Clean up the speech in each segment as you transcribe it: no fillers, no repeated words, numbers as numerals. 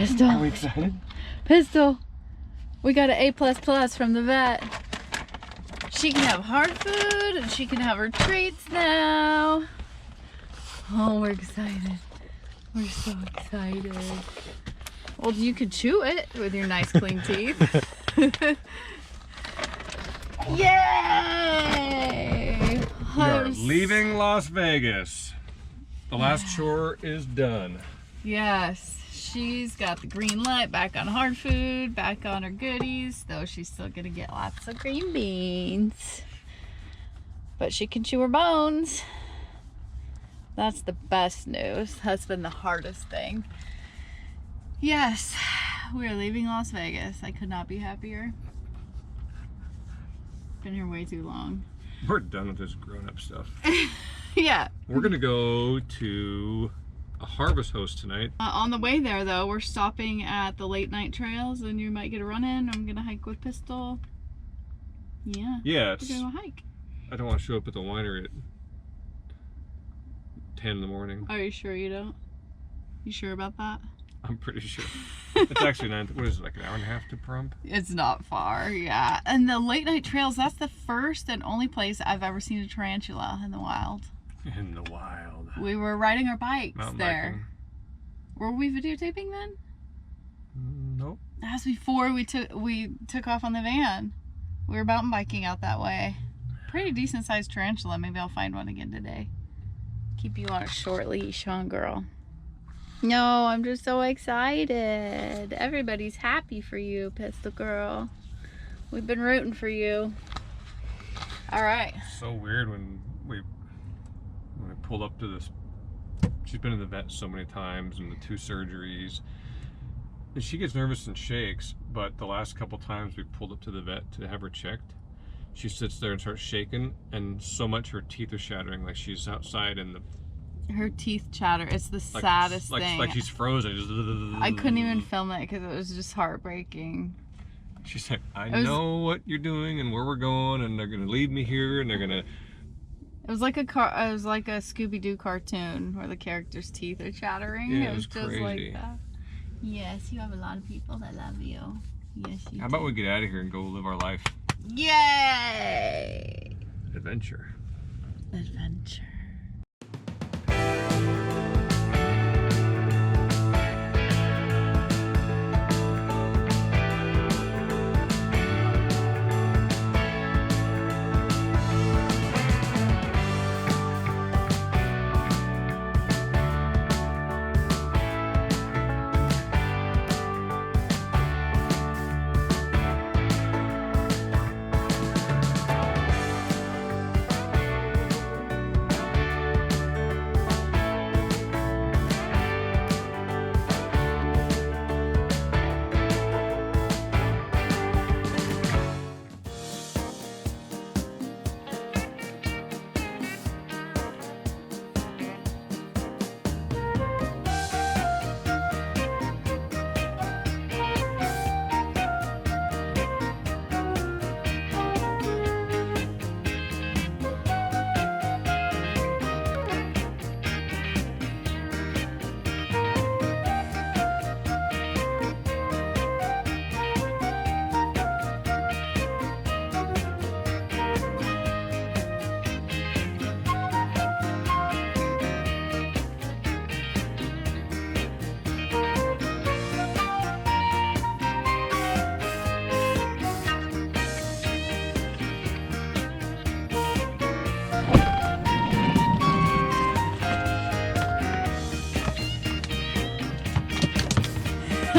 Pistol. Are we excited? Pistol. We got an A++ from the vet. She can have hard food and she can have her treats now. Oh, we're excited. We're so excited. Well, you could chew it with your nice clean teeth. Yay! We are leaving Las Vegas. The last chore is done. Yes, she's got the green light back on hard food, back on her goodies, though she's still gonna get lots of green beans. But she can chew her bones. That's the best news. That's been the hardest thing. Yes, we're leaving Las Vegas. I could not be happier. Been here way too long. We're done with this grown-up stuff. Yeah. We're gonna go to a harvest host tonight. On the way there, though, we're stopping at the late night trails, and you might get a run in. I'm gonna hike with Pistol. Yeah. Yeah, We're gonna go hike. I don't want to show up at the winery at 10 in the morning. Are you sure you don't? You sure about that? I'm pretty sure. It's actually 9, what is it, like an hour and a half to Pahrump? It's not far, yeah. And the late night trails, that's the first and only place I've ever seen a tarantula in the wild. In the wild. We were riding our bikes Mountain there. biking. Were we videotaping then? Nope. That was before we took off on the van. We were mountain biking out that way. Pretty decent sized tarantula. Maybe I'll find one again today. Keep you on a short leash, huh, girl? No, I'm just so excited. Everybody's happy for you, Pistol Girl. We've been rooting for you. All right. So weird when we pulled up to this. She's been in the vet so many times and the 2 surgeries. And she gets nervous and shakes, but the last couple times we pulled up to the vet to have her checked, she sits there and starts shaking, and so much her teeth are shattering, like she's outside in the... Her teeth chatter. It's the saddest thing. Like she's frozen. I couldn't even film it because it was just heartbreaking. She's like, I know what you're doing and where we're going, and they're gonna leave me here, and they're gonna... It was like a Scooby-Doo cartoon where the characters' teeth are chattering. Yeah, it was just crazy. like that. Yes, you have a lot of people that love you. Yes, you How about we get out of here and go live our life? Yay! Adventure. Adventure.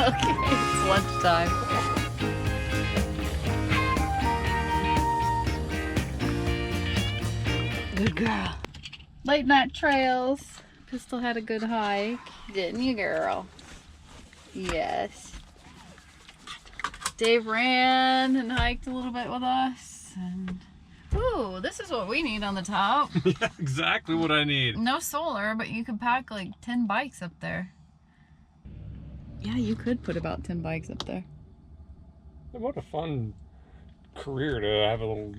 Okay, it's lunchtime. Good girl. Late night trails. Pistol had a good hike, didn't you, girl? Yes. Dave ran and hiked a little bit with us. And ooh, this is what we need on the top. Yeah, exactly what I need. No solar, but you could pack like 10 bikes up there. Yeah, you could put about 10 bikes up there. What a fun career to have a little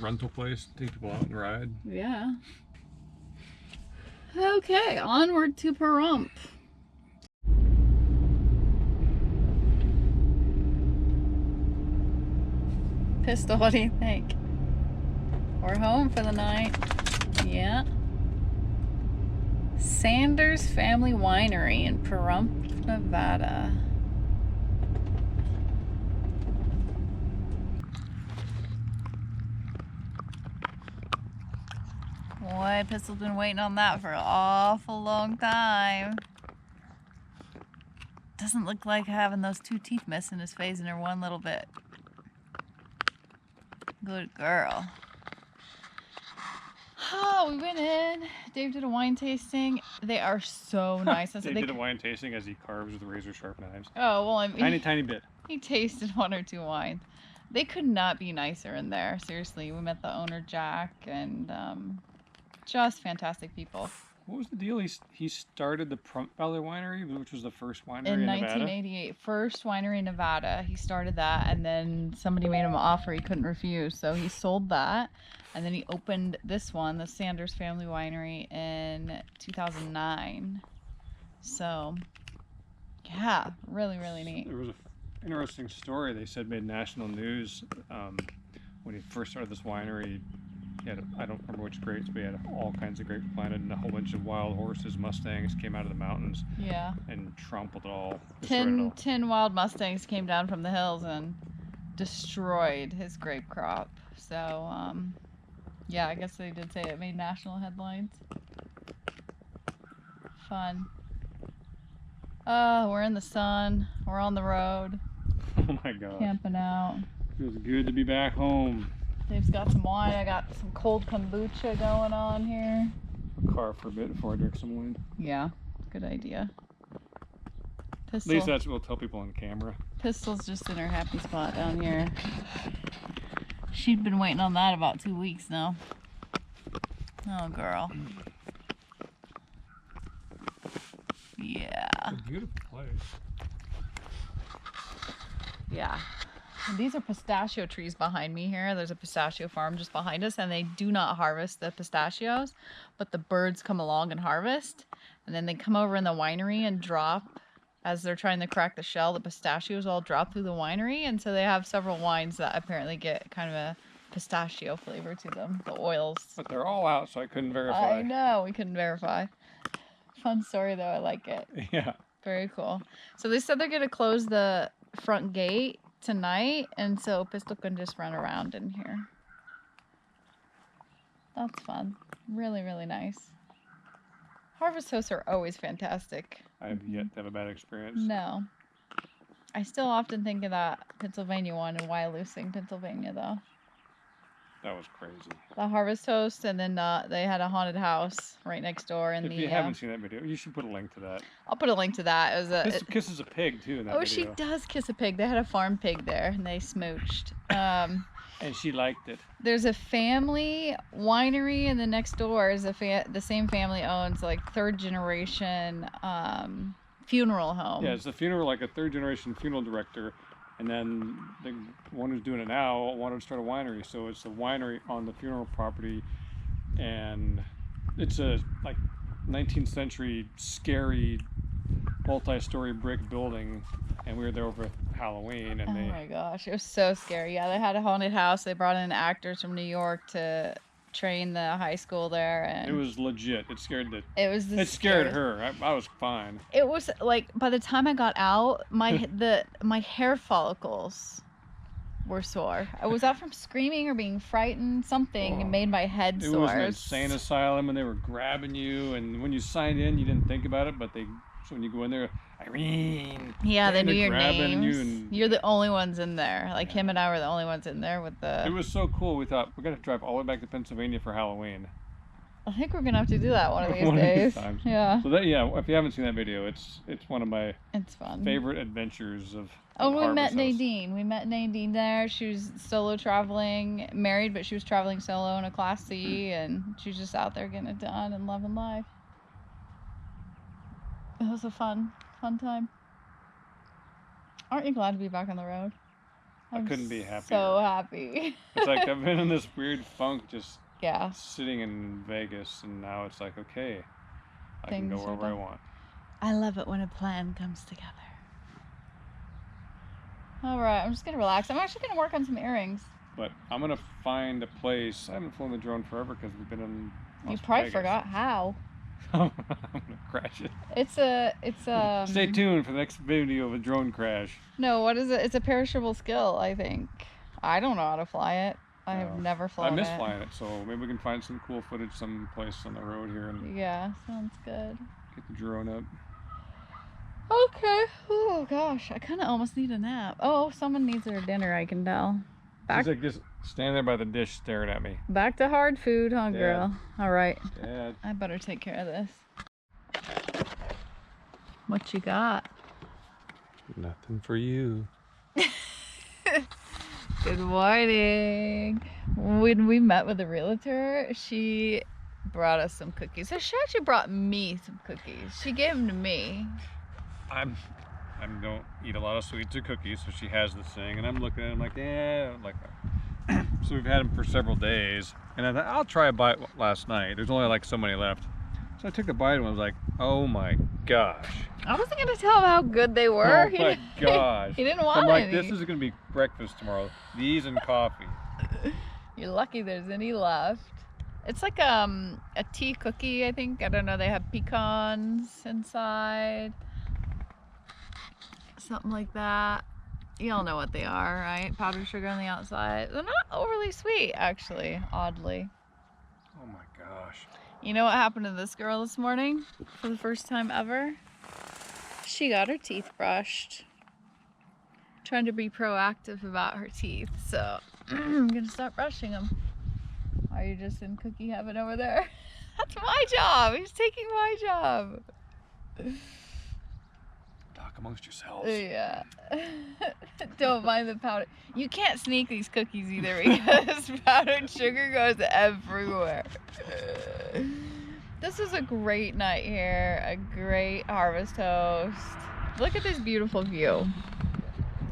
rental place, take people out and ride. Yeah. Okay, onward to Pahrump. Pistol, what do you think? We're home for the night. Yeah. Sanders Family Winery in Pahrump, Nevada. Boy, Pistol's been waiting on that for an awful long time. Doesn't look like having those 2 teeth missing is phasing her one little bit. Good girl. Oh, we went in. Dave did a wine tasting. They are so nice. Dave did a wine tasting as he carves with razor sharp knives. Oh, well, I mean, Tiny bit. he tasted 1 or 2 wines. They could not be nicer in there. Seriously, we met the owner, Jack, and just fantastic people. What was the deal? He started the Pahrump Valley Winery, which was the first winery In Nevada. 1988, first winery in Nevada. He started that, and then somebody made him an offer he couldn't refuse, so he sold that, and then he opened this one, the Sanders Family Winery, in 2009. So, yeah, really, really neat. There was an interesting story they said made national news when he first started this winery. He had I don't remember which grapes, but he had all kinds of grapes planted, and a whole bunch of wild horses, Mustangs came out of the mountains. Yeah. And trampled it all. 10 wild Mustangs came down from the hills and destroyed his grape crop. So, yeah, I guess they did say it made national headlines. Fun. Oh, we're in the sun. We're on the road. Oh my gosh. Camping out. Feels good to be back home. Dave's got some wine. I got some cold kombucha going on here. Car for a bit before I drink some wine. Yeah, good idea. Pistol. At least that's what we'll tell people on camera. Pistol's just in her happy spot down here. She'd been waiting on that about 2 weeks now. Oh, girl. Yeah. It's a beautiful place. Yeah. And these are pistachio trees behind me here. There's a pistachio farm just behind us, and they do not harvest the pistachios, but the birds come along and harvest, and then they come over in the winery and drop, as they're trying to crack the shell, the pistachios all drop through the winery, and so they have several wines that apparently get kind of a pistachio flavor to them, the oils. But they're all out, so I couldn't verify. I know, we couldn't verify. Fun story though, I like it. Yeah. Very cool. So they said they're going to close the front gate tonight, and so Pistol can just run around in here. That's fun. Really, really nice. Harvest hosts are always fantastic. I have yet to have a bad experience. No. I still often think of that Pennsylvania one in Wyalusing, Pennsylvania, though. That was crazy. The Harvest Host, and then they had a haunted house right next door. If you haven't seen that video, you should put a link to that. I'll put a link to that. It was a. Kisses a pig too in that Oh, video. she does kiss a pig. They had a farm pig there, and they smooched. And she liked it. There's a family winery, and the next door is the same family owns like 3rd generation funeral home. Yeah, it's a funeral, like a 3rd generation funeral director. And then the one who's doing it now wanted to start a winery, so it's a winery on the funeral property, and it's a like 19th century scary multi-story brick building, and we were there over Halloween, and oh my gosh, it was so scary. Yeah, they had a haunted house. They brought in actors from New York to train the high school there, and it was legit. It scared it scared her. I was fine. It was like by the time I got out, my hair follicles were sore. I was out from screaming or being frightened. Something made my head sore. It was an insane asylum, and they were grabbing you. And when you signed in, you didn't think about it, but so when you go in there, Irene. Yeah, they knew your names. You You're the only ones in there. Like him and I were the only ones in there with the. It was so cool. We thought we're gonna drive all the way back to Pennsylvania for Halloween. I think we're gonna have to do that one of these One days. Of these times. Yeah. So if you haven't seen that video, it's one of my fun. favorite adventures of. Oh, we met House. Nadine. We met Nadine there. She was solo traveling, married, but she was traveling solo in a Class C, and she was just out there getting it done and loving life. It was a fun time. Aren't you glad to be back on the road? I couldn't be happier. So happy. It's like I've been in this weird funk just yeah. sitting in Vegas, and now it's like, okay, I can Things go are wherever I done. want. I love it when a plan comes together. All right, I'm just gonna relax. I'm actually gonna work on some earrings. But I'm gonna find a place. I haven't flown the drone forever because we've been in Las You probably Vegas. forgot how. I'm gonna crash it. It's a Stay tuned for the next video of a drone crash. No, what is it? It's a perishable skill, I think. I don't know how to fly it. I have never flown it. I miss flying it, so maybe we can find some cool footage someplace on the road here and Yeah, sounds good. get the drone up. Okay. Oh gosh, I kind of almost need a nap. Oh, someone needs their dinner, I can tell. She's like just standing there by the dish staring at me. Back to hard food, huh, Dad. girl? All right. Dad. I better take care of this. What you got? Nothing for you. Good morning. When we met with the realtor, she brought us some cookies. So she actually brought me some cookies. She gave them to me. I don't eat a lot of sweets or cookies, so she has this thing, and I'm looking at them like, yeah, like. So we've had them for several days, and I thought I'll try a bite last night. There's only like so many left, so I took a bite and I was like, oh my gosh. I wasn't gonna tell him how good they were. Oh my gosh. He didn't want I'm like, any. this is gonna be breakfast tomorrow. These and coffee. You're lucky there's any left. It's like a tea cookie, I think. I don't know. They have pecans inside. Something like that. You all know what they are, right? Powdered sugar on the outside. They're not overly sweet, actually, oddly. Oh my gosh. You know what happened to this girl this morning? For the first time ever? She got her teeth brushed. Trying to be proactive about her teeth, so I'm gonna start brushing them. Are you just in cookie heaven over there? That's my job. He's taking my job. Talk amongst yourselves. Yeah. Don't mind the powder. You can't sneak these cookies either because powdered sugar goes everywhere. This is a great night here. A great harvest toast. Look at this beautiful view.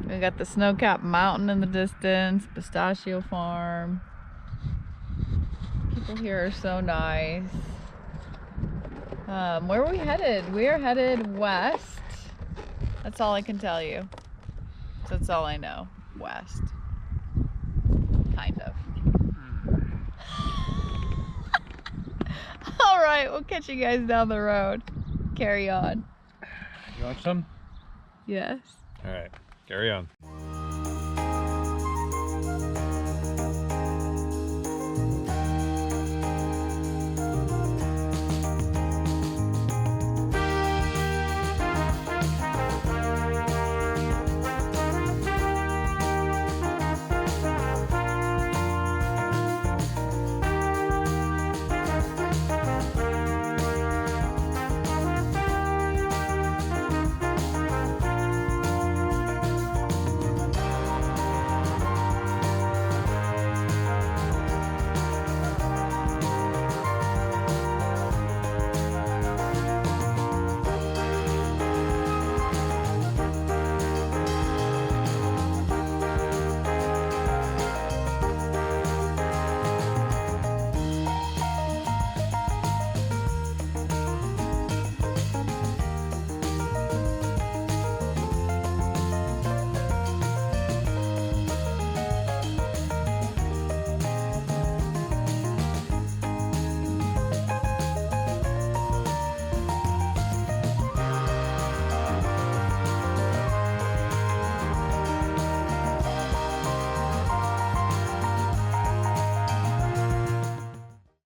We got the snow-capped mountain in the distance, pistachio farm. People here are so nice. Where are we headed? We are headed west. That's all I can tell you. That's all I know. West. Kind of. All right, we'll catch you guys down the road. Carry on. You want some? Yes. All right, carry on.